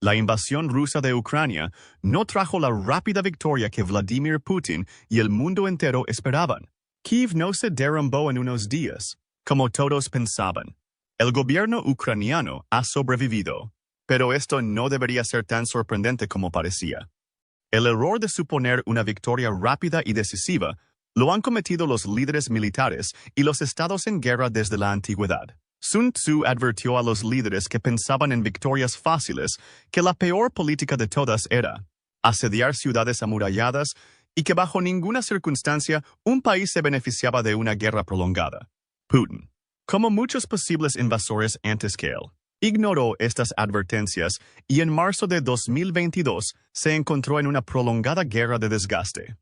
La invasión rusa de Ucrania no trajo la rápida victoria que Vladimir Putin y el mundo entero esperaban. Kiev no se derrumbó en unos días, como todos pensaban. El gobierno ucraniano ha sobrevivido, pero esto no debería ser tan sorprendente como parecía. El error de suponer una victoria rápida y decisiva lo han cometido los líderes militares y los estados en guerra desde la antigüedad. Sun Tzu advirtió a los líderes que pensaban en victorias fáciles que la peor política de todas era asediar ciudades amuralladas y que bajo ninguna circunstancia un país se beneficiaba de una guerra prolongada. Putin, como muchos posibles invasores antes que él, ignoró estas advertencias y en marzo de 2022 se encontró en una prolongada guerra de desgaste.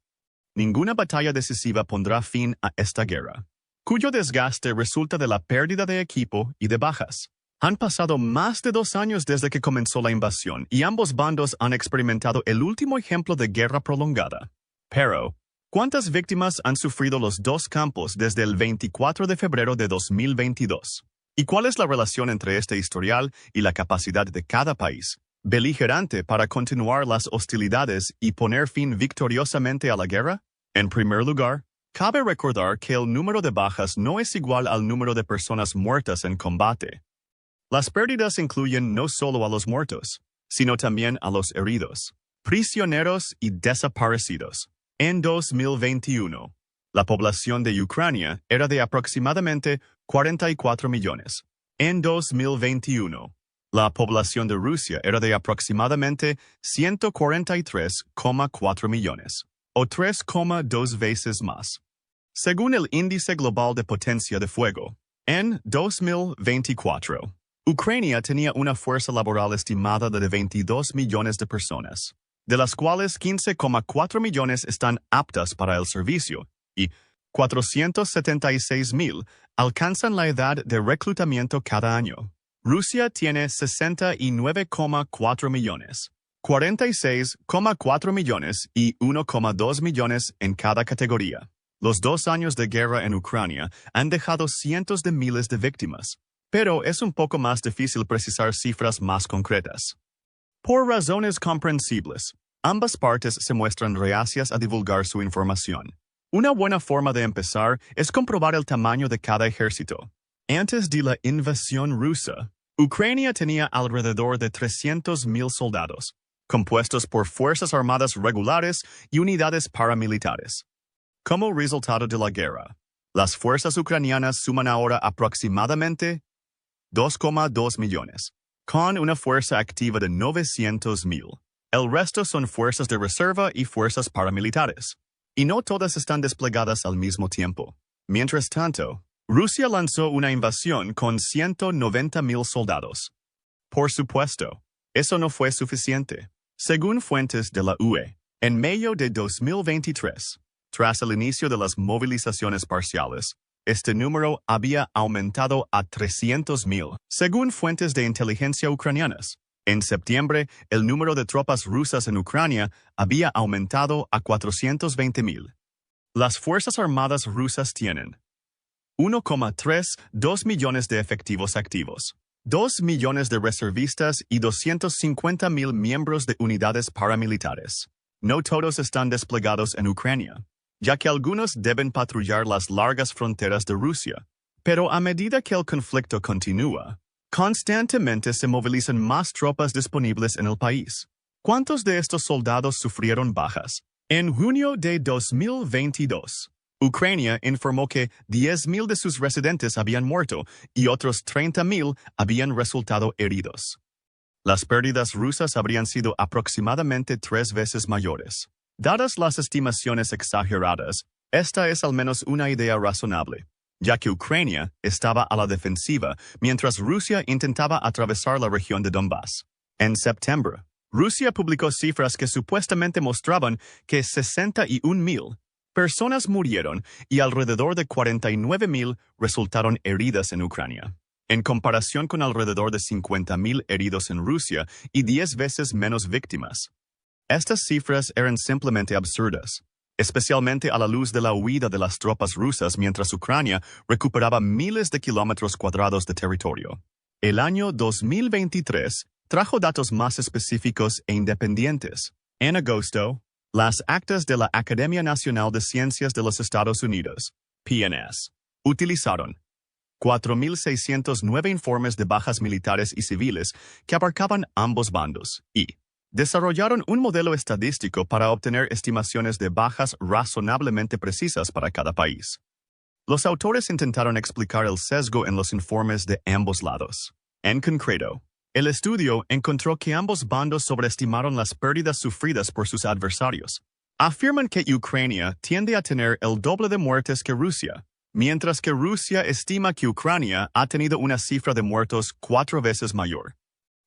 Ninguna batalla decisiva pondrá fin a esta guerra, cuyo desgaste resulta de la pérdida de equipo y de bajas. Han pasado más de 2 años desde que comenzó la invasión y ambos bandos han experimentado el último ejemplo de guerra prolongada. Pero, ¿cuántas víctimas han sufrido los dos campos desde el 24 de febrero de 2022? ¿Y cuál es la relación entre este historial y la capacidad de cada país beligerante para continuar las hostilidades y poner fin victoriosamente a la guerra? En primer lugar, cabe recordar que el número de bajas no es igual al número de personas muertas en combate. Las pérdidas incluyen no solo a los muertos, sino también a los heridos, prisioneros y desaparecidos. En 2021, la población de Ucrania era de aproximadamente 44 millones. En 2021, la población de Rusia era de aproximadamente 143,4 millones, o 3,2 veces más. Según el Índice Global de Potencia de Fuego, en 2024, Ucrania tenía una fuerza laboral estimada de 22 millones de personas, de las cuales 15,4 millones están aptas para el servicio y 476,000 alcanzan la edad de reclutamiento cada año. Rusia tiene 69,4 millones, 46,4 millones y 1,2 millones en cada categoría. Los 2 años de guerra en Ucrania han dejado cientos de miles de víctimas, pero es un poco más difícil precisar cifras más concretas. Por razones comprensibles, ambas partes se muestran reacias a divulgar su información. Una buena forma de empezar es comprobar el tamaño de cada ejército. Antes de la invasión rusa, Ucrania tenía alrededor de 300,000 soldados, compuestos por fuerzas armadas regulares y unidades paramilitares. Como resultado de la guerra, las fuerzas ucranianas suman ahora aproximadamente 2,2 millones, con una fuerza activa de 900,000. El resto son fuerzas de reserva y fuerzas paramilitares, y no todas están desplegadas al mismo tiempo. Mientras tanto, Rusia lanzó una invasión con 190,000 soldados. Por supuesto, eso no fue suficiente. Según fuentes de la UE, en mayo de 2023, tras el inicio de las movilizaciones parciales, este número había aumentado a 300,000. Según fuentes de inteligencia ucranianas, en septiembre, el número de tropas rusas en Ucrania había aumentado a 420,000. Las Fuerzas Armadas rusas tienen 1,32 millones de efectivos activos, 2 millones de reservistas y 250,000 miembros de unidades paramilitares. No todos están desplegados en Ucrania, ya que algunos deben patrullar las largas fronteras de Rusia. Pero a medida que el conflicto continúa, constantemente se movilizan más tropas disponibles en el país. ¿Cuántos de estos soldados sufrieron bajas? En junio de 2022, Ucrania informó que 10,000 de sus residentes habían muerto y otros 30,000 habían resultado heridos. Las pérdidas rusas habrían sido aproximadamente 3 veces mayores. Dadas las estimaciones exageradas, esta es al menos una idea razonable, ya que Ucrania estaba a la defensiva mientras Rusia intentaba atravesar la región de Donbass. En septiembre, Rusia publicó cifras que supuestamente mostraban que 61,000 personas murieron y alrededor de 49,000 resultaron heridas en Ucrania, en comparación con alrededor de 50,000 heridos en Rusia y 10 veces menos víctimas. Estas cifras eran simplemente absurdas, especialmente a la luz de la huida de las tropas rusas mientras Ucrania recuperaba miles de kilómetros cuadrados de territorio. El año 2023 trajo datos más específicos e independientes. En agosto, las actas de la Academia Nacional de Ciencias de los Estados Unidos, PNS, utilizaron 4.609 informes de bajas militares y civiles que abarcaban ambos bandos y desarrollaron un modelo estadístico para obtener estimaciones de bajas razonablemente precisas para cada país. Los autores intentaron explicar el sesgo en los informes de ambos lados. En concreto, el estudio encontró que ambos bandos sobreestimaron las pérdidas sufridas por sus adversarios. Afirman que Ucrania tiende a tener el doble de muertes que Rusia, mientras que Rusia estima que Ucrania ha tenido una cifra de muertos 4 veces mayor.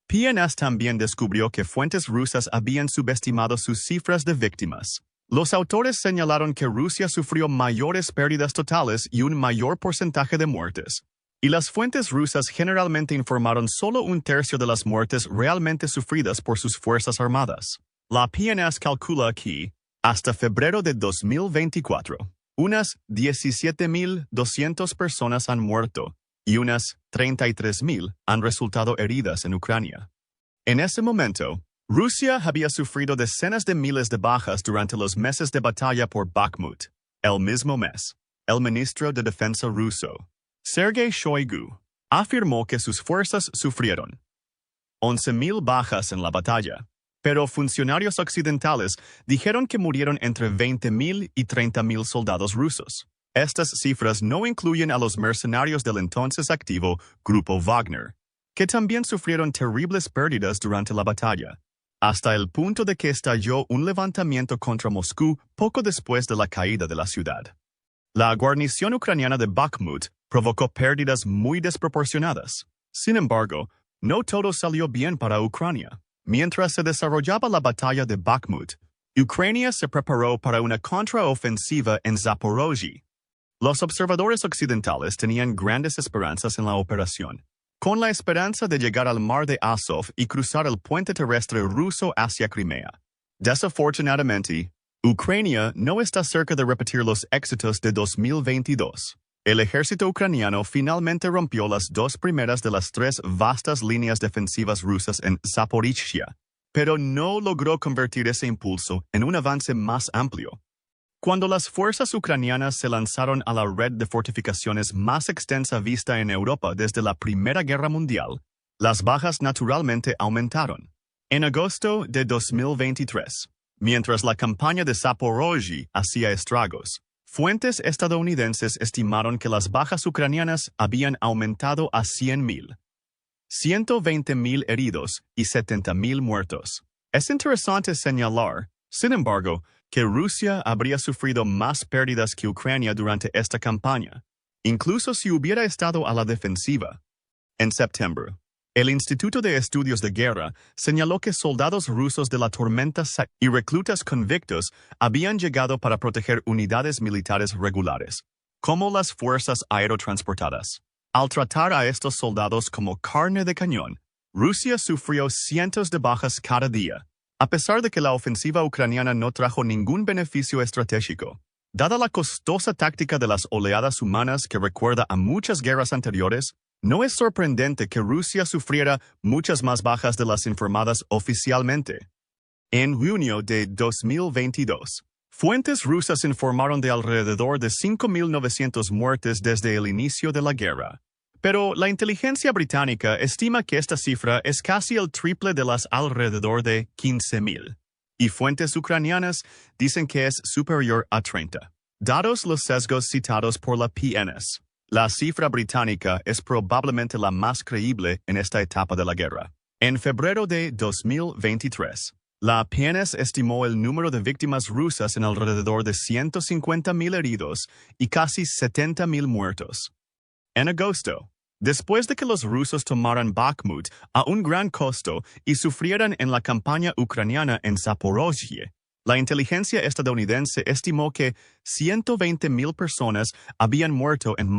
PNS también descubrió que fuentes rusas habían subestimado sus cifras de víctimas. Los autores señalaron que Rusia sufrió mayores pérdidas totales y un mayor porcentaje de muertes, y las fuentes rusas generalmente informaron solo un tercio de las muertes realmente sufridas por sus fuerzas armadas. La PNS calcula que, hasta febrero de 2024, unas 17.200 personas han muerto y unas 33.000 han resultado heridas en Ucrania. En ese momento, Rusia había sufrido decenas de miles de bajas durante los meses de batalla por Bakhmut. El mismo mes, el ministro de Defensa ruso, Sergei Shoigu, afirmó que sus fuerzas sufrieron 11.000 bajas en la batalla, pero funcionarios occidentales dijeron que murieron entre 20.000 y 30.000 soldados rusos. Estas cifras no incluyen a los mercenarios del entonces activo Grupo Wagner, que también sufrieron terribles pérdidas durante la batalla, hasta el punto de que estalló un levantamiento contra Moscú poco después de la caída de la ciudad. La guarnición ucraniana de Bakhmut provocó pérdidas muy desproporcionadas. Sin embargo, no todo salió bien para Ucrania. Mientras se desarrollaba la batalla de Bakhmut, Ucrania se preparó para una contraofensiva en Zaporozhye. Los observadores occidentales tenían grandes esperanzas en la operación, con la esperanza de llegar al mar de Azov y cruzar el puente terrestre ruso hacia Crimea. Desafortunadamente, Ucrania no está cerca de repetir los éxitos de 2022. El ejército ucraniano finalmente rompió las 2 primeras de las 3 vastas líneas defensivas rusas en Zaporizhia, pero no logró convertir ese impulso en un avance más amplio. Cuando las fuerzas ucranianas se lanzaron a la red de fortificaciones más extensa vista en Europa desde la Primera Guerra Mundial, las bajas naturalmente aumentaron. En agosto de 2023, mientras la campaña de Zaporozhye hacía estragos, fuentes estadounidenses estimaron que las bajas ucranianas habían aumentado a 100.000, 120.000 heridos y 70.000 muertos. Es interesante señalar, sin embargo, que Rusia habría sufrido más pérdidas que Ucrania durante esta campaña, incluso si hubiera estado a la defensiva. En septiembre, el Instituto de Estudios de Guerra señaló que soldados rusos de la tormenta y reclutas convictos habían llegado para proteger unidades militares regulares, como las fuerzas aerotransportadas. Al tratar a estos soldados como carne de cañón, Rusia sufrió cientos de bajas cada día, a pesar de que la ofensiva ucraniana no trajo ningún beneficio estratégico. Dada la costosa táctica de las oleadas humanas que recuerda a muchas guerras anteriores, no es sorprendente que Rusia sufriera muchas más bajas de las informadas oficialmente. En junio de 2022, fuentes rusas informaron de alrededor de 5.900 muertes desde el inicio de la guerra. Pero la inteligencia británica estima que esta cifra es casi el triple de las alrededor de 15.000. Y fuentes ucranianas dicen que es superior a 30. Dados los sesgos citados por la PNS, la cifra británica es probablemente la más creíble en esta etapa de la guerra. En febrero de 2023, la PNS estimó el número de víctimas rusas en alrededor de 150.000 heridos y casi 70.000 muertos. En agosto, después de que los rusos tomaran Bakhmut a un gran costo y sufrieran en la campaña ucraniana en Zaporozhye, la inteligencia estadounidense estimó que 120.000 personas habían muerto en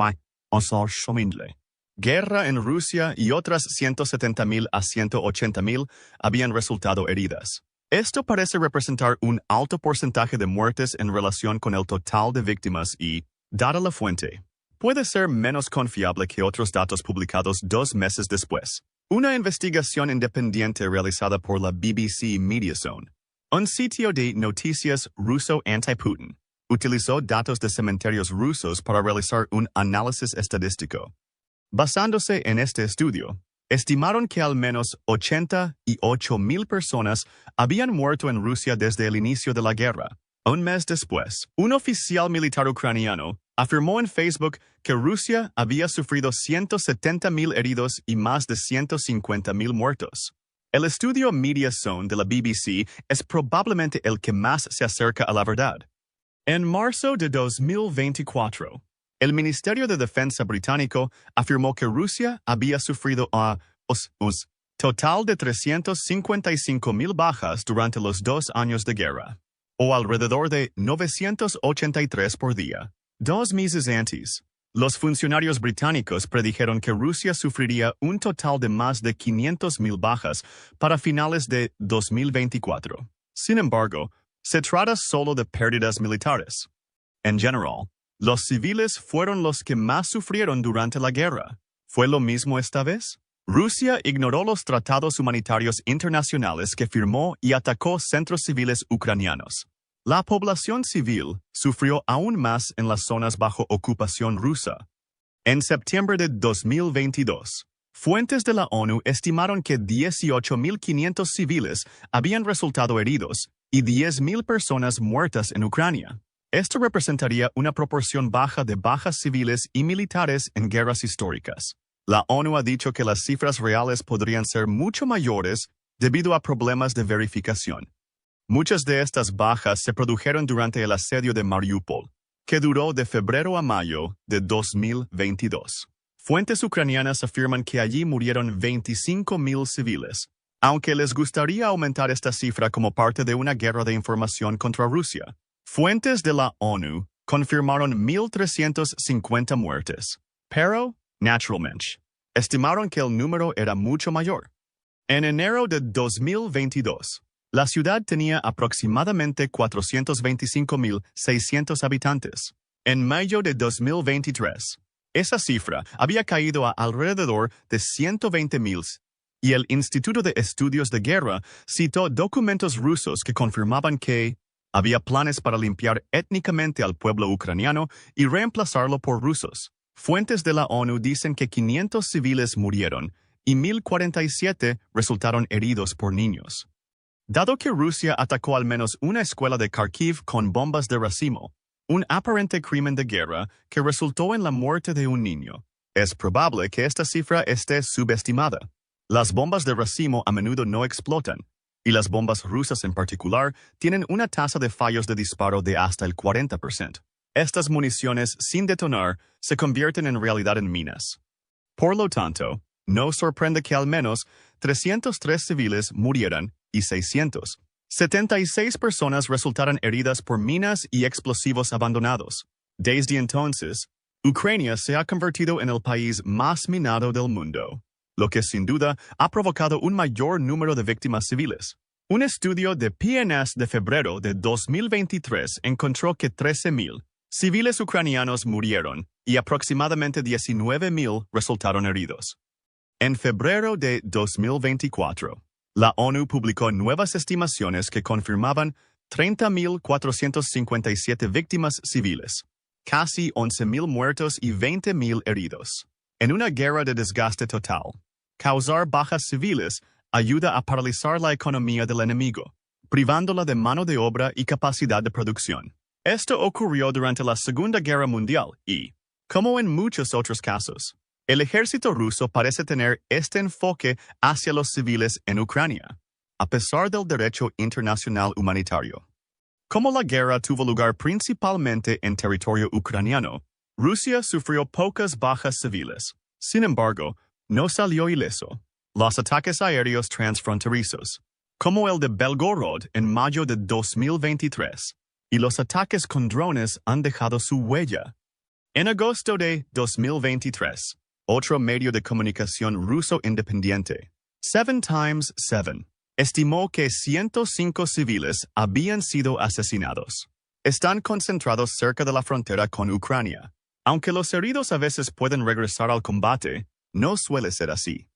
guerra en Rusia y otras 170.000 a 180.000 habían resultado heridas. Esto parece representar un alto porcentaje de muertes en relación con el total de víctimas y, dada la fuente, puede ser menos confiable que otros datos publicados 2 meses después. Una investigación independiente realizada por la BBC Media Zone, un sitio de noticias ruso anti-Putin, utilizó datos de cementerios rusos para realizar un análisis estadístico. Basándose en este estudio, estimaron que al menos 88,000 personas habían muerto en Rusia desde el inicio de la guerra. Un mes después, un oficial militar ucraniano afirmó en Facebook que Rusia había sufrido 170,000 heridos y más de 150,000 muertos. El estudio Media Zone de la BBC es probablemente el que más se acerca a la verdad. En marzo de 2024, el Ministerio de Defensa británico afirmó que Rusia había sufrido total de 355,000 bajas durante los 2 años de guerra, o alrededor de 983 por día. 2 meses antes, los funcionarios británicos predijeron que Rusia sufriría un total de más de 500,000 bajas para finales de 2024. Sin embargo, se trata solo de pérdidas militares. En general, los civiles fueron los que más sufrieron durante la guerra. ¿Fue lo mismo esta vez? Rusia ignoró los tratados humanitarios internacionales que firmó y atacó centros civiles ucranianos. La población civil sufrió aún más en las zonas bajo ocupación rusa. En septiembre de 2022, fuentes de la ONU estimaron que 18,500 civiles habían resultado heridos y 10,000 personas muertas en Ucrania. Esto representaría una proporción baja de bajas civiles y militares en guerras históricas. La ONU ha dicho que las cifras reales podrían ser mucho mayores debido a problemas de verificación. Muchas de estas bajas se produjeron durante el asedio de Mariupol, que duró de febrero a mayo de 2022. Fuentes ucranianas afirman que allí murieron 25,000 civiles, aunque les gustaría aumentar esta cifra como parte de una guerra de información contra Rusia. Fuentes de la ONU confirmaron 1,350 muertes, pero, naturalmente, estimaron que el número era mucho mayor. En enero de 2022, la ciudad tenía aproximadamente 425,600 habitantes. En mayo de 2023, esa cifra había caído a alrededor de 120,000, y el Instituto de Estudios de Guerra citó documentos rusos que confirmaban que había planes para limpiar étnicamente al pueblo ucraniano y reemplazarlo por rusos. Fuentes de la ONU dicen que 500 civiles murieron y 1,047 resultaron heridos por niños. Dado que Rusia atacó al menos una escuela de Kharkiv con bombas de racimo, un aparente crimen de guerra que resultó en la muerte de un niño, es probable que esta cifra esté subestimada. Las bombas de racimo a menudo no explotan, y las bombas rusas en particular tienen una tasa de fallos de disparo de hasta el 40%. Estas municiones, sin detonar, se convierten en realidad en minas. Por lo tanto, no sorprende que al menos 303 civiles murieran y 676 personas resultaran heridas por minas y explosivos abandonados. Desde entonces, Ucrania se ha convertido en el país más minado del mundo, lo que sin duda ha provocado un mayor número de víctimas civiles. Un estudio de PNAS de febrero de 2023 encontró que 13,000 civiles ucranianos murieron y aproximadamente 19,000 resultaron heridos. En febrero de 2024, la ONU publicó nuevas estimaciones que confirmaban 30,457 víctimas civiles, casi 11,000 muertos y 20,000 heridos. En una guerra de desgaste total, causar bajas civiles ayuda a paralizar la economía del enemigo, privándola de mano de obra y capacidad de producción. Esto ocurrió durante la Segunda Guerra Mundial y, como en muchos otros casos, el ejército ruso parece tener este enfoque hacia los civiles en Ucrania, a pesar del derecho internacional humanitario. Como la guerra tuvo lugar principalmente en territorio ucraniano, Rusia sufrió pocas bajas civiles. Sin embargo, no salió ileso. Los ataques aéreos transfronterizos, como el de Belgorod en mayo de 2023, y los ataques con drones han dejado su huella. En agosto de 2023, otro medio de comunicación ruso independiente, 7x7, estimó que 105 civiles habían sido asesinados. Están concentrados cerca de la frontera con Ucrania. Aunque los heridos a veces pueden regresar al combate, no suele ser así.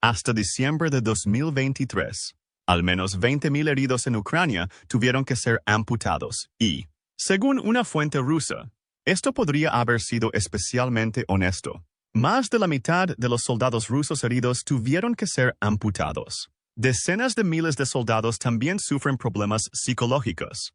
Hasta diciembre de 2023, al menos 20.000 heridos en Ucrania tuvieron que ser amputados y, según una fuente rusa, esto podría haber sido especialmente honesto. Más de la mitad de los soldados rusos heridos tuvieron que ser amputados. Decenas de miles de soldados también sufren problemas psicológicos.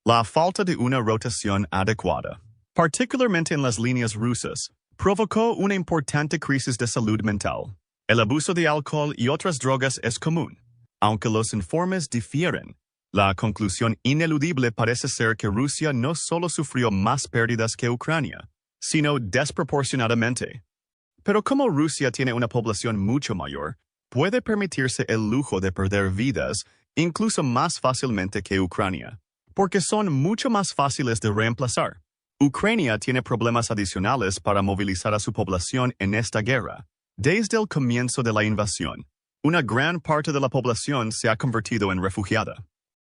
La falta de una rotación adecuada, particularmente en las líneas rusas, provocó una importante crisis de salud mental. El abuso de alcohol y otras drogas es común. Aunque los informes difieren, la conclusión ineludible parece ser que Rusia no solo sufrió más pérdidas que Ucrania, sino desproporcionadamente. Pero como Rusia tiene una población mucho mayor, puede permitirse el lujo de perder vidas incluso más fácilmente que Ucrania, porque son mucho más fáciles de reemplazar. Ucrania tiene problemas adicionales para movilizar a su población en esta guerra. Desde el comienzo de la invasión, una gran parte de la población se ha convertido en refugiada.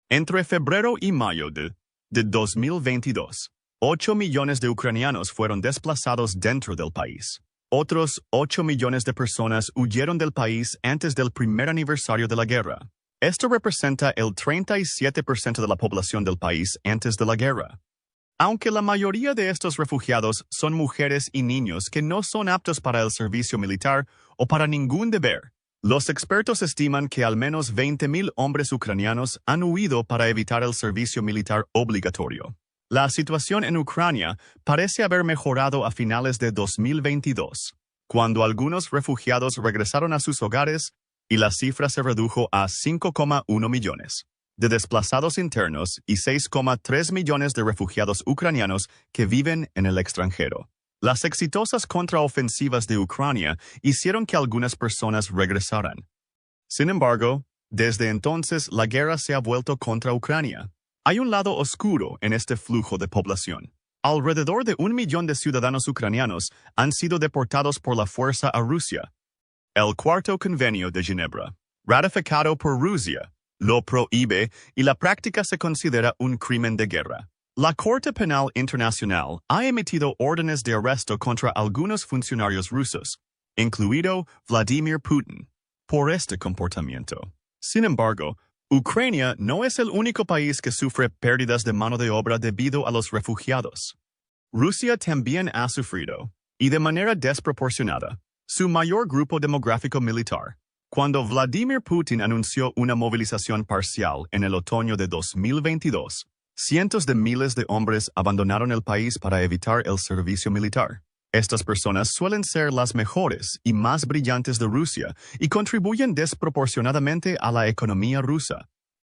Entre febrero y mayo de 2022, 8 millones de ucranianos fueron desplazados dentro del país. Otros 8 millones de personas huyeron del país antes del primer aniversario de la guerra. Esto representa el 37% de la población del país antes de la guerra. Aunque la mayoría de estos refugiados son mujeres y niños que no son aptos para el servicio militar o para ningún deber, los expertos estiman que al menos 20.000 hombres ucranianos han huido para evitar el servicio militar obligatorio. La situación en Ucrania parece haber mejorado a finales de 2022, cuando algunos refugiados regresaron a sus hogares y la cifra se redujo a 5,1 millones de desplazados internos y 6,3 millones de refugiados ucranianos que viven en el extranjero. Las exitosas contraofensivas de Ucrania hicieron que algunas personas regresaran. Sin embargo, desde entonces la guerra se ha vuelto contra Ucrania. Hay un lado oscuro en este flujo de población. Alrededor de 1 millón de ciudadanos ucranianos han sido deportados por la fuerza a Rusia. El Cuarto Convenio de Ginebra, ratificado por Rusia, lo prohíbe y la práctica se considera un crimen de guerra. La Corte Penal Internacional ha emitido órdenes de arresto contra algunos funcionarios rusos, incluido Vladimir Putin, por este comportamiento. Sin embargo, Ucrania no es el único país que sufre pérdidas de mano de obra debido a los refugiados. Rusia también ha sufrido, y de manera desproporcionada, su mayor grupo demográfico militar. Cuando Vladimir Putin anunció una movilización parcial en el otoño de 2022, cientos de miles de hombres abandonaron el país para evitar el servicio militar. Estas personas suelen ser las mejores y más brillantes de Rusia y contribuyen desproporcionadamente a la economía rusa.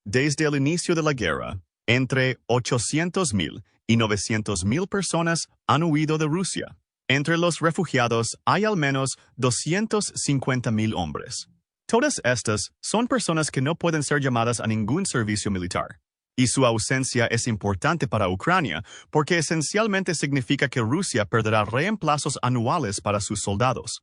Desde el inicio de la guerra, entre 800.000 y 900.000 personas han huido de Rusia. Entre los refugiados hay al menos 250.000 hombres. Todas estas son personas que no pueden ser llamadas a ningún servicio militar. Y su ausencia es importante para Ucrania porque esencialmente significa que Rusia perderá reemplazos anuales para sus soldados.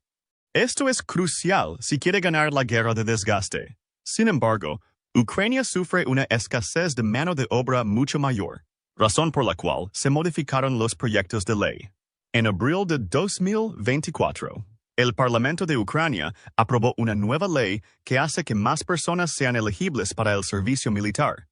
Esto es crucial si quiere ganar la guerra de desgaste. Sin embargo, Ucrania sufre una escasez de mano de obra mucho mayor, razón por la cual se modificaron los proyectos de ley. En abril de 2024, el Parlamento de Ucrania aprobó una nueva ley que hace que más personas sean elegibles para el servicio militar.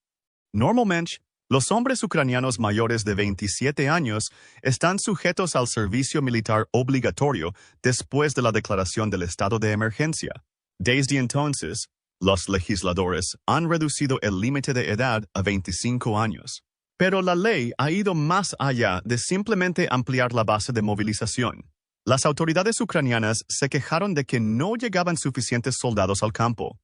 Normalmente, los hombres ucranianos mayores de 27 años están sujetos al servicio militar obligatorio después de la declaración del estado de emergencia. Desde entonces, los legisladores han reducido el límite de edad a 25 años. Pero la ley ha ido más allá de simplemente ampliar la base de movilización. Las autoridades ucranianas se quejaron de que no llegaban suficientes soldados al campo.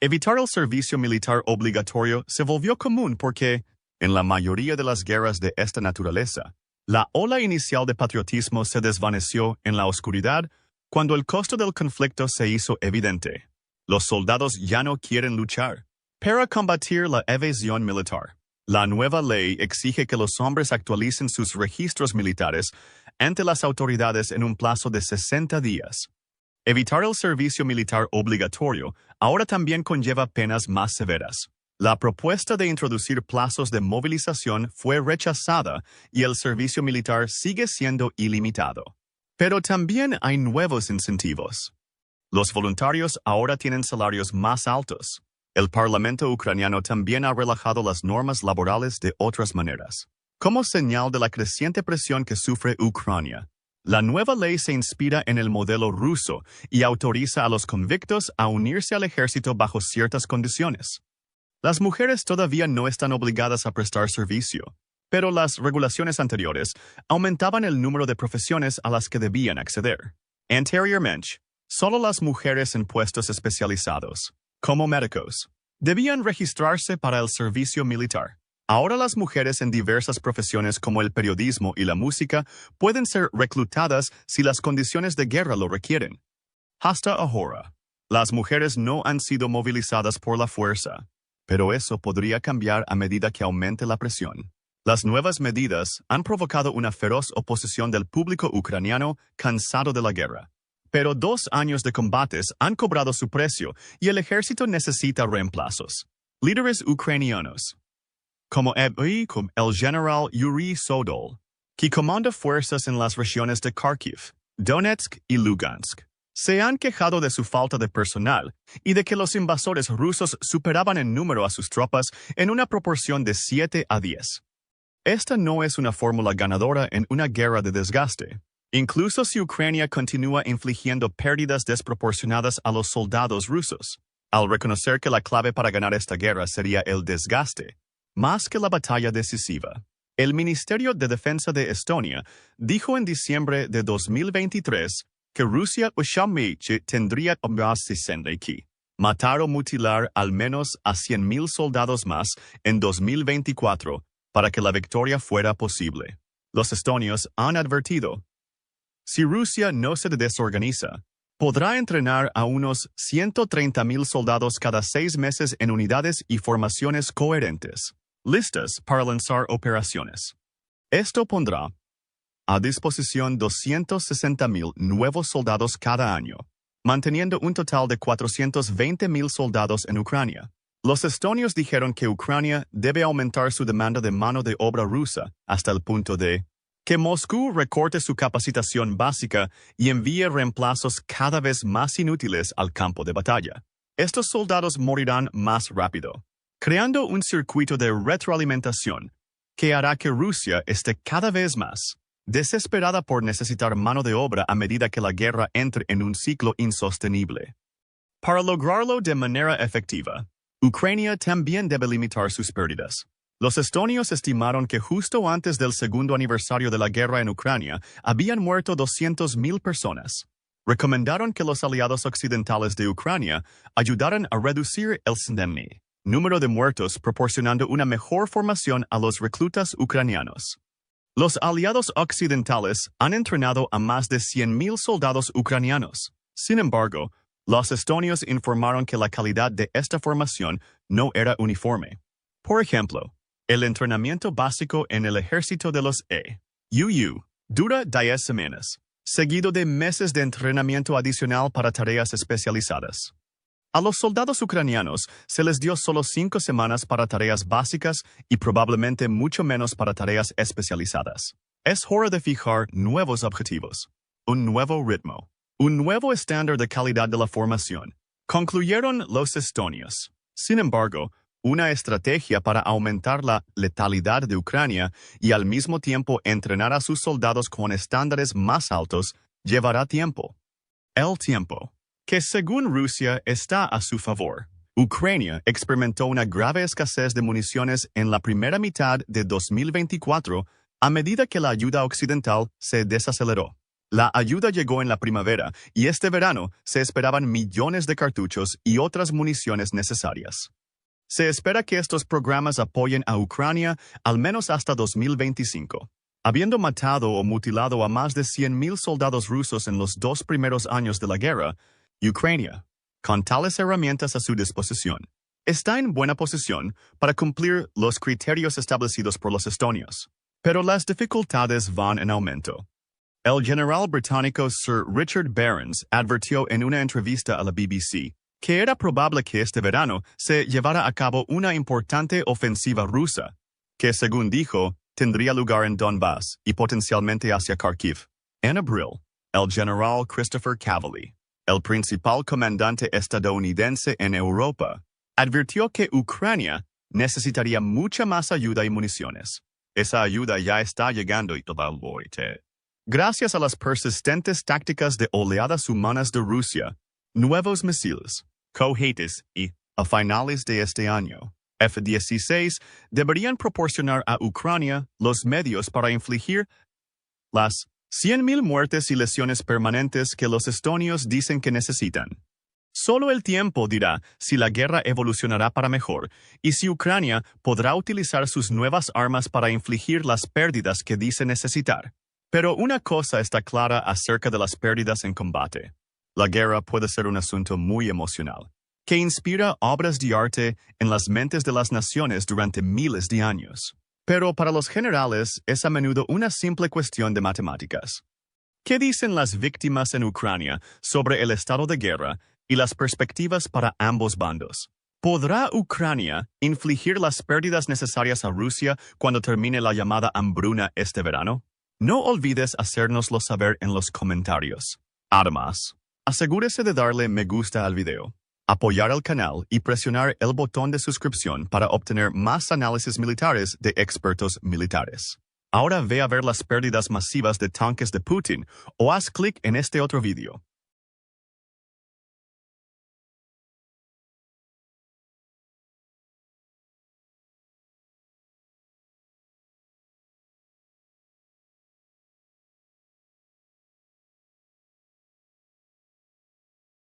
Evitar el servicio militar obligatorio se volvió común porque, en la mayoría de las guerras de esta naturaleza, la ola inicial de patriotismo se desvaneció en la oscuridad cuando el costo del conflicto se hizo evidente. Los soldados ya no quieren luchar. Para combatir la evasión militar, la nueva ley exige que los hombres actualicen sus registros militares ante las autoridades en un plazo de 60 días. Evitar el servicio militar obligatorio ahora también conlleva penas más severas. La propuesta de introducir plazos de movilización fue rechazada y el servicio militar sigue siendo ilimitado. Pero también hay nuevos incentivos. Los voluntarios ahora tienen salarios más altos. El Parlamento ucraniano también ha relajado las normas laborales de otras maneras. Como señal de la creciente presión que sufre Ucrania, la nueva ley se inspira en el modelo ruso y autoriza a los convictos a unirse al ejército bajo ciertas condiciones. Las mujeres todavía no están obligadas a prestar servicio, pero las regulaciones anteriores aumentaban el número de profesiones a las que debían acceder. Anteriormente, solo las mujeres en puestos especializados, como médicos, debían registrarse para el servicio militar. Ahora las mujeres en diversas profesiones como el periodismo y la música pueden ser reclutadas si las condiciones de guerra lo requieren. Hasta ahora, las mujeres no han sido movilizadas por la fuerza, pero eso podría cambiar a medida que aumente la presión. Las nuevas medidas han provocado una feroz oposición del público ucraniano cansado de la guerra. Pero 2 años de combates han cobrado su precio y el ejército necesita reemplazos. Líderes ucranianos, como el general Yuri Sodol, que comanda fuerzas en las regiones de Kharkiv, Donetsk y Lugansk, se han quejado de su falta de personal y de que los invasores rusos superaban en número a sus tropas en una proporción de 7 a 10. Esta no es una fórmula ganadora en una guerra de desgaste. Incluso si Ucrania continúa infligiendo pérdidas desproporcionadas a los soldados rusos, al reconocer que la clave para ganar esta guerra sería el desgaste, más que la batalla decisiva. El Ministerio de Defensa de Estonia dijo en diciembre de 2023 que Rusia tendría que matar o mutilar al menos a 100,000 soldados más en 2024 para que la victoria fuera posible. Los estonios han advertido: si Rusia no se desorganiza, podrá entrenar a unos 130,000 soldados cada 6 meses en unidades y formaciones coherentes, listas para lanzar operaciones. Esto pondrá a disposición 260,000 nuevos soldados cada año, manteniendo un total de 420,000 soldados en Ucrania. Los estonios dijeron que Ucrania debe aumentar su demanda de mano de obra rusa hasta el punto de que Moscú recorte su capacitación básica y envíe reemplazos cada vez más inútiles al campo de batalla. Estos soldados morirán más rápido, creando un circuito de retroalimentación que hará que Rusia esté cada vez más desesperada por necesitar mano de obra a medida que la guerra entre en un ciclo insostenible. Para lograrlo de manera efectiva, Ucrania también debe limitar sus pérdidas. Los estonios estimaron que justo antes del segundo aniversario de la guerra en Ucrania habían muerto 200,000 personas. Recomendaron que los aliados occidentales de Ucrania ayudaran a reducir el número de muertos proporcionando una mejor formación a los reclutas ucranianos. Los aliados occidentales han entrenado a más de 100,000 soldados ucranianos. Sin embargo, los estonios informaron que la calidad de esta formación no era uniforme. Por ejemplo, el entrenamiento básico en el ejército de los EUU dura 10 semanas, seguido de meses de entrenamiento adicional para tareas especializadas. A los soldados ucranianos se les dio solo 5 semanas para tareas básicas y probablemente mucho menos para tareas especializadas. Es hora de fijar nuevos objetivos, un nuevo ritmo, un nuevo estándar de calidad de la formación, concluyeron los estonios. Sin embargo, una estrategia para aumentar la letalidad de Ucrania y al mismo tiempo entrenar a sus soldados con estándares más altos llevará tiempo. El tiempo, que según Rusia está a su favor. Ucrania experimentó una grave escasez de municiones en la primera mitad de 2024 a medida que la ayuda occidental se desaceleró. La ayuda llegó en la primavera y este verano se esperaban millones de cartuchos y otras municiones necesarias. Se espera que estos programas apoyen a Ucrania al menos hasta 2025. Habiendo matado o mutilado a más de 100,000 soldados rusos en los 2 primeros años de la guerra, Ucrania, con tales herramientas a su disposición, está en buena posición para cumplir los criterios establecidos por los estonios. Pero las dificultades van en aumento. El general británico Sir Richard Barons advirtió en una entrevista a la BBC que era probable que este verano se llevara a cabo una importante ofensiva rusa, que según dijo, tendría lugar en Donbass y potencialmente hacia Kharkiv. En abril, el general Christopher Cavalli el principal comandante estadounidense en Europa, advirtió que Ucrania necesitaría mucha más ayuda y municiones. Esa ayuda ya está llegando y totalmente. Gracias a las persistentes tácticas de oleadas humanas de Rusia, nuevos misiles, cohetes y, a finales de este año, F-16 deberían proporcionar a Ucrania los medios para infligir las 100.000 muertes y lesiones permanentes que los estonios dicen que necesitan. Solo el tiempo dirá si la guerra evolucionará para mejor y si Ucrania podrá utilizar sus nuevas armas para infligir las pérdidas que dice necesitar. Pero una cosa está clara acerca de las pérdidas en combate. La guerra puede ser un asunto muy emocional, que inspira obras de arte en las mentes de las naciones durante miles de años. Pero para los generales es a menudo una simple cuestión de matemáticas. ¿Qué dicen las víctimas en Ucrania sobre el estado de guerra y las perspectivas para ambos bandos? ¿Podrá Ucrania infligir las pérdidas necesarias a Rusia cuando termine la llamada hambruna este verano? No olvides hacérnoslo saber en los comentarios. Además, asegúrese de darle me gusta al video, apoyar al canal y presionar el botón de suscripción para obtener más análisis militares de expertos militares. Ahora ve a ver las pérdidas masivas de tanques de Putin o haz clic en este otro video.